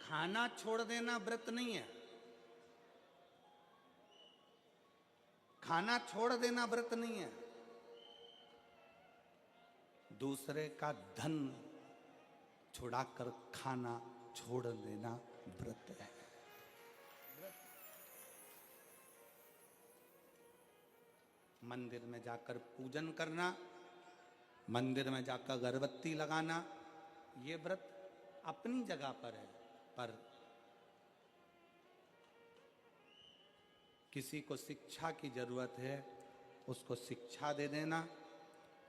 खाना छोड़ देना व्रत नहीं है। खाना छोड़ देना व्रत नहीं है। दूसरे का धन छुड़ाकर खाना छोड़ देना व्रत है। मंदिर में जाकर पूजन करना, मंदिर में जाकर अगरबत्ती लगाना, ये व्रत अपनी जगह पर है। पर किसी को शिक्षा की जरूरत है, उसको शिक्षा दे देना।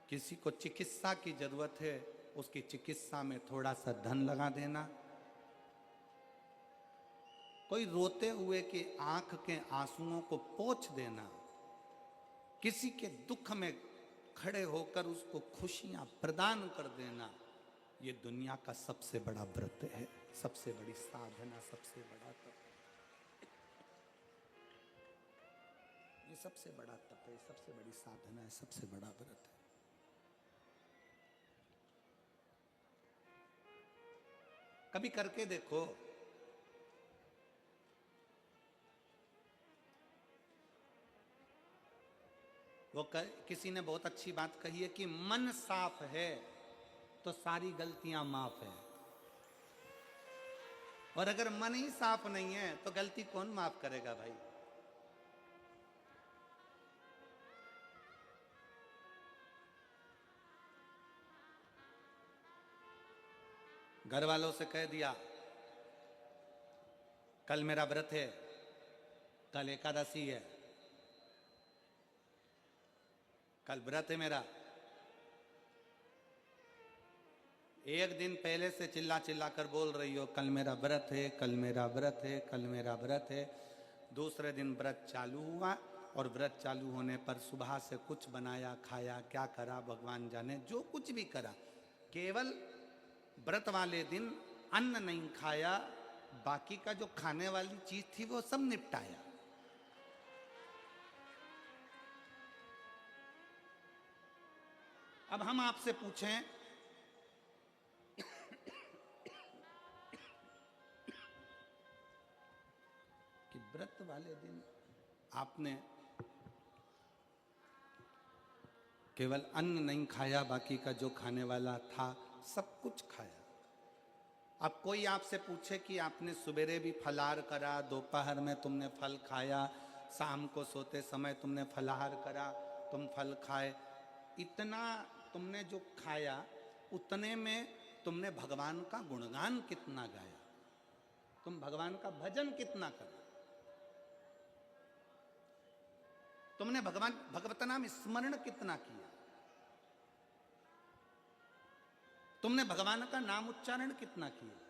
किसी को चिकित्सा की जरूरत है, उसकी चिकित्सा में थोड़ा सा धन लगा देना। कोई रोते हुए के आंख के आंसुओं को पोंछ देना। किसी के दुख में खड़े होकर उसको खुशियां प्रदान कर देना, ये दुनिया का सबसे बड़ा व्रत है, सबसे बड़ी साधना, सबसे बड़ा तप। ये सबसे बड़ा तप है, सबसे बड़ी साधना है, सबसे बड़ा व्रत है। कभी करके देखो। किसी ने बहुत अच्छी बात कही है कि मन साफ है तो सारी गलतियां माफ है, और अगर मन ही साफ नहीं है तो गलती कौन माफ करेगा भाई। घर वालों से कह दिया कल मेरा व्रत है, कल एकादशी है, कल व्रत है मेरा। एक दिन पहले से चिल्ला चिल्ला कर बोल रही हो कल मेरा व्रत है, कल मेरा व्रत है, कल मेरा व्रत है। दूसरे दिन व्रत चालू हुआ और व्रत चालू होने पर सुबह से कुछ बनाया खाया, क्या करा भगवान जाने, जो कुछ भी करा, केवल व्रत वाले दिन अन्न नहीं खाया, बाकी का जो खाने वाली चीज थी वो सब निपटाया। अब हम आपसे पूछें कि व्रत वाले दिन आपने केवल अन्न नहीं खाया, बाकी का जो खाने वाला था सब कुछ खाया। अब कोई आपसे पूछे कि आपने सवेरे भी फलाहार करा, दोपहर में तुमने फल खाया, शाम को सोते समय तुमने फलाहार करा, तुम फल खाए, इतना तुमने जो खाया उतने में तुमने भगवान का गुणगान कितना गाया, तुम भगवान का भजन कितना करा, तुमने भगवत नाम स्मरण कितना किया, तुमने भगवान का नाम उच्चारण कितना किया।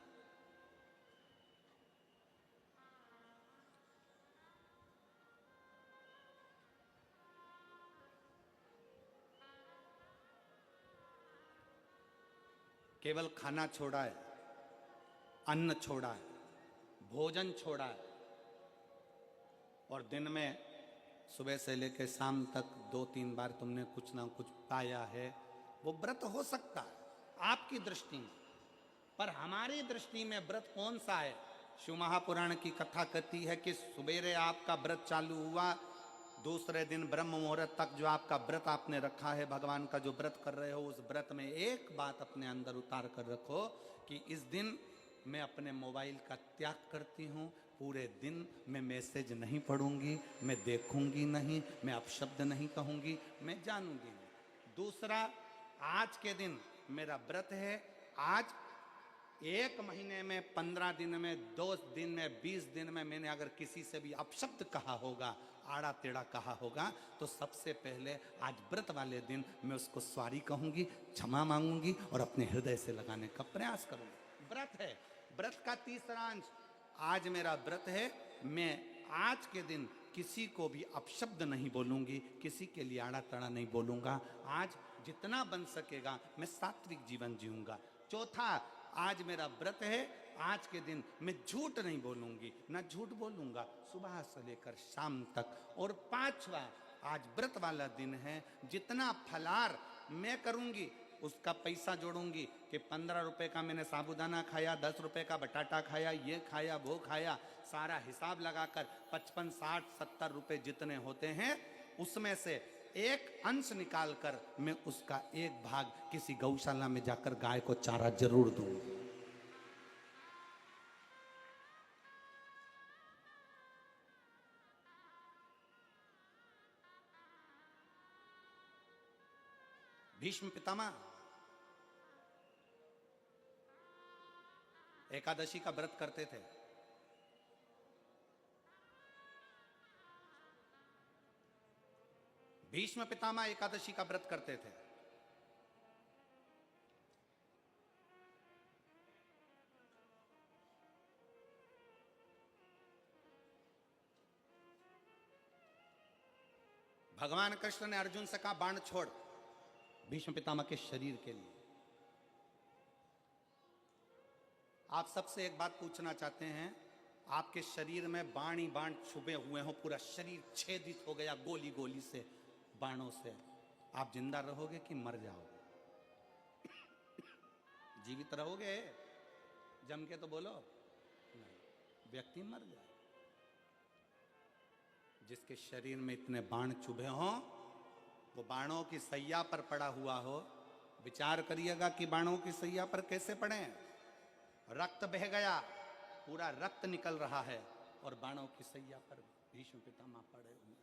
केवल खाना छोड़ा है, अन्न छोड़ा है, भोजन छोड़ा है, और दिन में सुबह से लेकर शाम तक 2-3 बार तुमने कुछ ना कुछ पाया है, वो व्रत हो सकता है आपकी दृष्टि में, पर हमारी दृष्टि में व्रत कौन सा है। शिव महापुराण की कथा कहती है कि सुबेरे आपका व्रत चालू हुआ, दूसरे दिन ब्रह्म मुहूर्त तक जो आपका व्रत आपने रखा है, भगवान का जो व्रत कर रहे हो, उस व्रत में एक बात अपने अंदर उतार कर रखो कि इस दिन मैं अपने मोबाइल का त्याग करती हूँ, पूरे दिन मैं मैसेज नहीं पढ़ूंगी, मैं देखूंगी नहीं, मैं अपशब्द नहीं कहूंगी, मैं जानूंगी नहीं। दूसरा, आज के दिन मेरा व्रत है, आज 1 महीने में, 15 दिन में, 2 दिन में, 20 दिन में मैंने अगर किसी से भी अपशब्द कहा होगा, आड़ा टेढ़ा कहा होगा, तो सबसे पहले आज व्रत वाले दिन मैं उसको सॉरी कहूंगी, क्षमा मांगूंगी और अपने हृदय से लगाने का प्रयास करूंगी। व्रत है, व्रत का तीसरा अंश, आज मेरा व्रत है, मैं आज के दिन किसी को भी अपशब्द नहीं बोलूंगी, किसी के लिए आड़ा टेढ़ा नहीं बोलूंगा, आज जितना बन सकेगा मैं सात्विक जीवन जीऊंगा। चौथा, आज मेरा व्रत है, आज के दिन मैं झूठ नहीं बोलूंगी, ना झूठ बोलूंगा सुबह से लेकर शाम तक। और पांचवा, आज व्रत वाला दिन है, जितना फलाहार मैं करूंगी उसका पैसा जोड़ूंगी कि 15 रुपए का मैंने साबूदाना खाया, 10 रुपए का बटाटा खाया, ये खाया वो खाया, सारा हिसाब लगाकर 55, 60, 70 रुपए जितने होते हैं उसमें से एक अंश निकालकर मैं उसका एक भाग किसी गौशाला में जाकर गाय को चारा जरूर दूंगी। भीष्म पितामह एकादशी का व्रत करते थे। भीष्म पितामह एकादशी का व्रत करते थे। भगवान कृष्ण ने अर्जुन से कहा बाण छोड़, भीष्म पितामह के शरीर के लिए। आप सबसे एक बात पूछना चाहते हैं, आपके शरीर में बाण ही बाण छुपे हुए हो, पूरा शरीर छेदित हो गया गोली गोली से, बाणों से, आप जिंदा रहोगे कि मर जाओगे? जीवित रहोगे? जम के तो बोलो नहीं, व्यक्ति मर जाए। जिसके शरीर में इतने बाण चुभे हों, वो बाणों की सैया पर पड़ा हुआ हो, विचार करिएगा कि बाणों की सैया पर कैसे पड़े। रक्त बह गया, पूरा रक्त निकल रहा है और बाणों की सैया पर भीष्म पितामह पड़े हुए।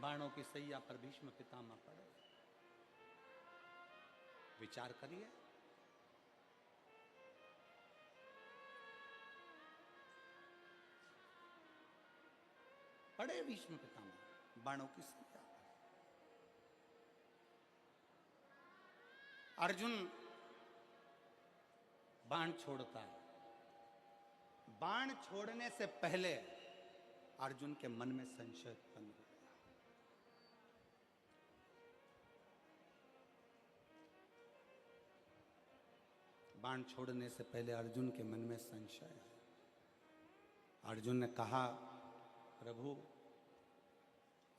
बाणों की सैया पर भीष्म पितामह पड़े। विचार करिए। पड़े भीष्म पितामह बाणों की सैया। अर्जुन बाण छोड़ता है। बाण छोड़ने से पहले अर्जुन के मन में संशय उत्पन्न हो गया। बाण छोड़ने से पहले अर्जुन के मन में संशय है। अर्जुन ने कहा प्रभु,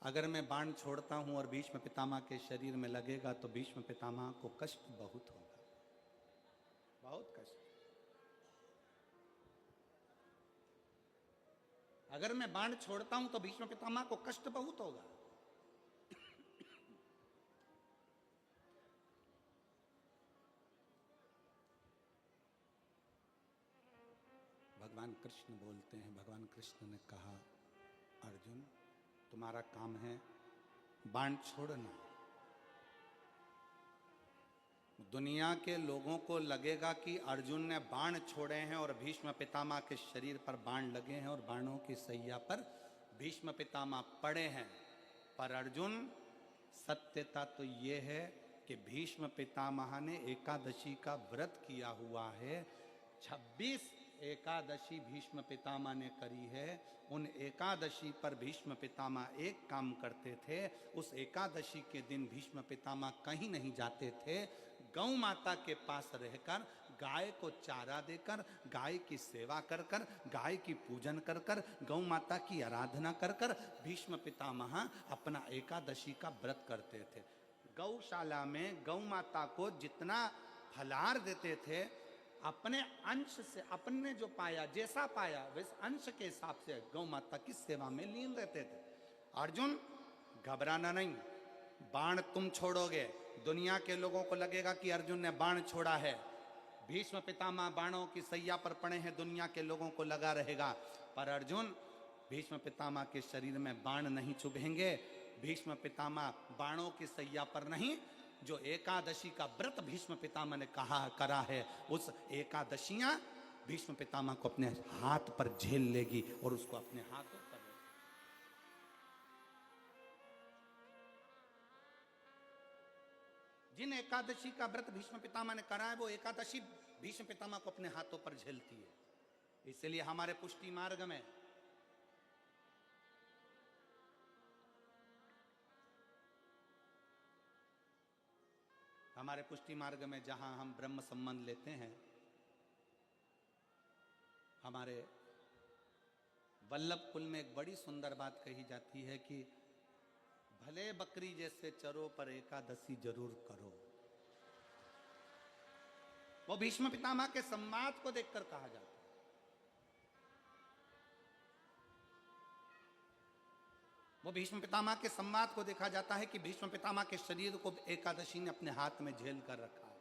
अगर मैं बाण छोड़ता हूं और भीष्म पितामह के शरीर में लगेगा तो भीष्म पितामह को कष्ट बहुत होगा, बहुत कष्ट। अगर मैं बाण छोड़ता हूं तो भीष्म पितामह को कष्ट बहुत होगा। भगवान कृष्ण बोलते हैं, भगवान कृष्ण ने कहा अर्जुन, तुम्हारा काम है बाण छोड़ना। दुनिया के लोगों को लगेगा कि अर्जुन ने बाण छोड़े हैं और भीष्म पितामह के शरीर पर बाण लगे हैं और बाणों की सैया पर भीष्म पितामह पड़े हैं। पर अर्जुन, सत्यता तो ये है कि भीष्म पितामह ने एकादशी का व्रत किया हुआ है। 26 एकादशी भीष्म पितामह ने करी है। उन एकादशी पर भीष्म पितामह एक काम करते थे, उस एकादशी के दिन भीष्म पितामह कहीं नहीं जाते थे। गौ माता के पास रहकर गाय को चारा देकर, गाय की सेवा कर कर, गाय की पूजन कर कर, गौ माता की आराधना कर कर भीष्म पितामह अपना एकादशी का व्रत करते थे। गौशाला में गौ माता को जितना फलाहार देते थे, अपने अंश से, अपने जो पाया, जैसा पाया वैसे अंश के हिसाब से गौ माता की सेवा में लीन रहते थे। अर्जुन, घबराना नहीं, बाण तुम छोड़ोगे, दुनिया के लोगों को लगेगा कि अर्जुन ने बाण छोड़ा है। भीष्म पितामह बाणों की सैया पर पड़े हैं, दुनिया के लोगों को लगा रहेगा। पर अर्जुन, भीष्म पितामह के शरीर में बाण नहीं चुभेंगे। भीष्म पितामह बाणों की सैया पर नहीं, जो एकादशी का व्रत भीष्म पितामह ने कहा करा है, उस एकादशियां भीष्म पितामह को अपने हाथ पर झेल लेगी और उसको अपने हाथों पर। जिन एकादशी का व्रत भीष्म पितामह ने करा है, वो एकादशी भीष्म पितामह को अपने हाथों पर झेलती है। इसलिए हमारे पुष्टि मार्ग में जहां हम ब्रह्म संबंध लेते हैं, हमारे वल्लभ कुल में एक बड़ी सुंदर बात कही जाती है कि भले बकरी जैसे चरो पर एकादशी जरूर करो। वो भीष्म पितामह के संवाद को देखकर कहा जाता है। वो भीष्म पितामह के संवाद को देखा जाता है कि भीष्म पितामह के शरीर को एकादशी ने अपने हाथ में झेल कर रखा है।